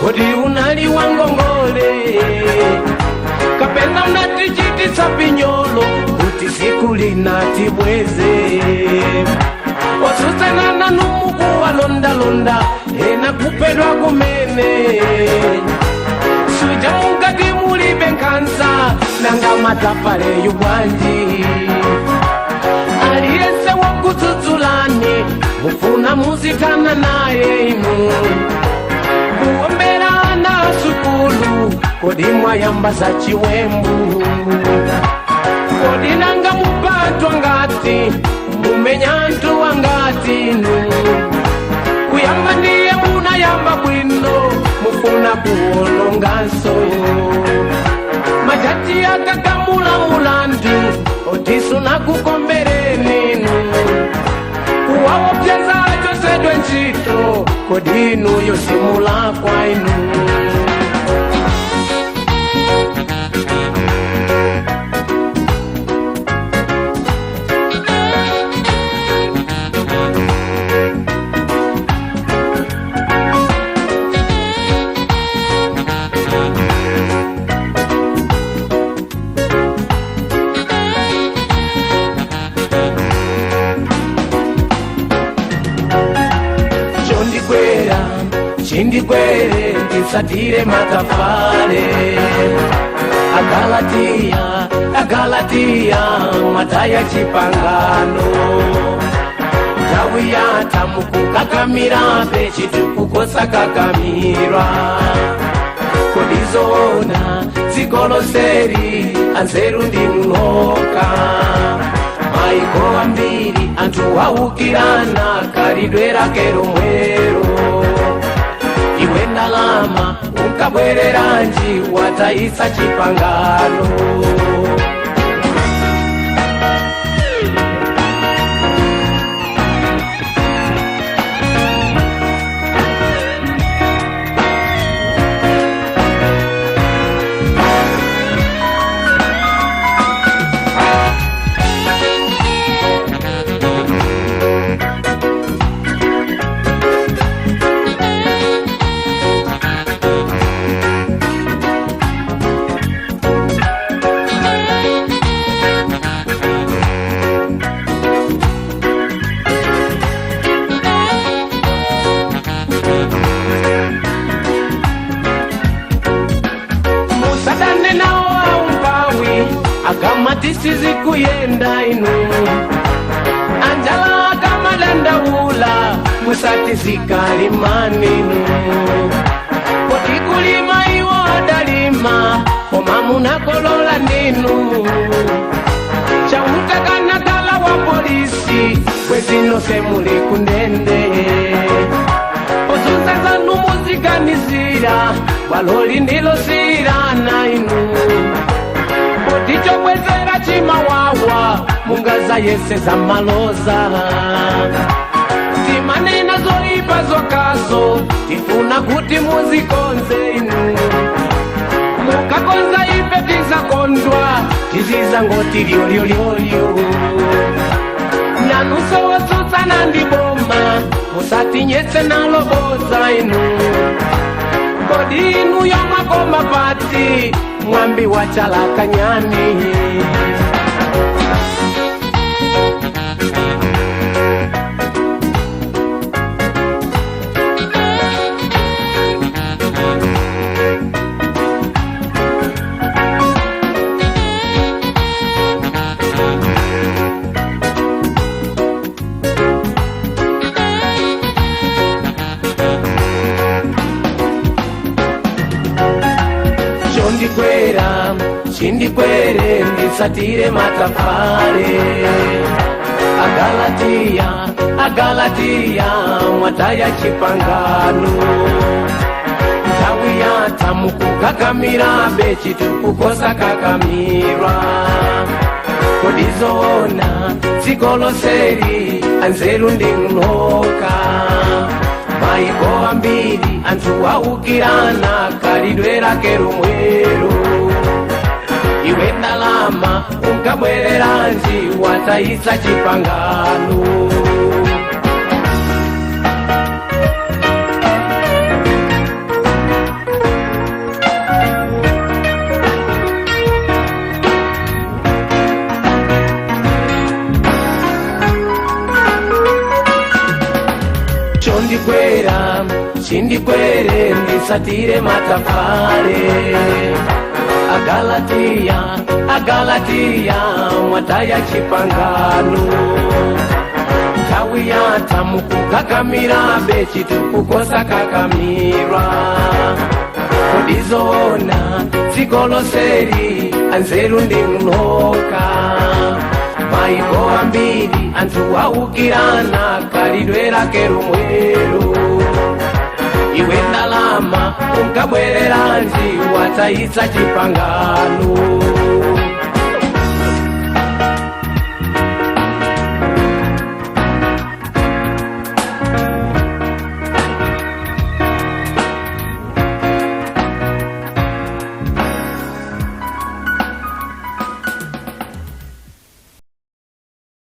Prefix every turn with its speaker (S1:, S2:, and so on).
S1: Kodi unali wangongole kapenda unatichitisa pinyolo kuti siku linatibweze wasusana na numuku wa londa ena kupedwa kumene suja mungati mulibe nkansa nanga matafale yubwanji aliyese wakuzudzulani mufuna muzikana naye inu kuombera na sukulu kodi mwayamba za chiwembu kodi nanga mupatwa ngati mumenya ntu wangati inu kuyamba ndiye munayamba bwino mufuna kuwolonganso majati akakamula mulandu otisu na kukombereni inu kuwawopyeza chosedwe nchito kodi inu yosimula kwa inu Chindikwere ndisatire matafare Agalatia mataya chipangano Tawiya tamuku kakamira pechitu kukosa kakamirwa Kodizona zikoloseri anzeru ndinunoka Maiko ambiri antu waukirana karidwera kero mwero Iwe ndalama ukabwereranji wataisa chipangano Akamatisizi kuyenda inu Anjala akamadanda ula musatizika limani inu Koti kulima iwo adalima Omamu na kolola ninu Chauta kanadala wa polisi Kwezino semuli kundende Osusa zanu muzika nizira Waloli ndilo sirana inu Ticho kwezera chimawawa mungaza yese za maloza Timanena zoipa zokazo tifuna kuti muzikonze inu Mukakonza ife tizakondwa tiziza ngoti liolio Nanuso wasusa nandiboma musati nyese naloboza inu Kodi inu yomakoma pati mwambi wachala kanyani Chindikwere ndisatire matafare Agalatia mwataya chipangano Tawi nthawi yatha mukukakamira bechitu kukosa kakamirwa. Kodi zoona dziko lonseli anzeru ndi mnoka, maiko ambiri anthu aukirana khalidwe lake lomwelo. Iwe ndalama unkabwereranji watayitsa chipangano. Chondikwera chindikwere ndisatire matafare. Agalatiya mwataya chipangano. Nthawi yatha mukukakamira bechitu kukosa kakamirwa. Kodi zoona dziko lonseli anzeru ndi mnoka, maiko ambiri anthu aukirana khalidwe lake lomwelo. Iwe ndalama unkabwereranji watayitsa chipangano.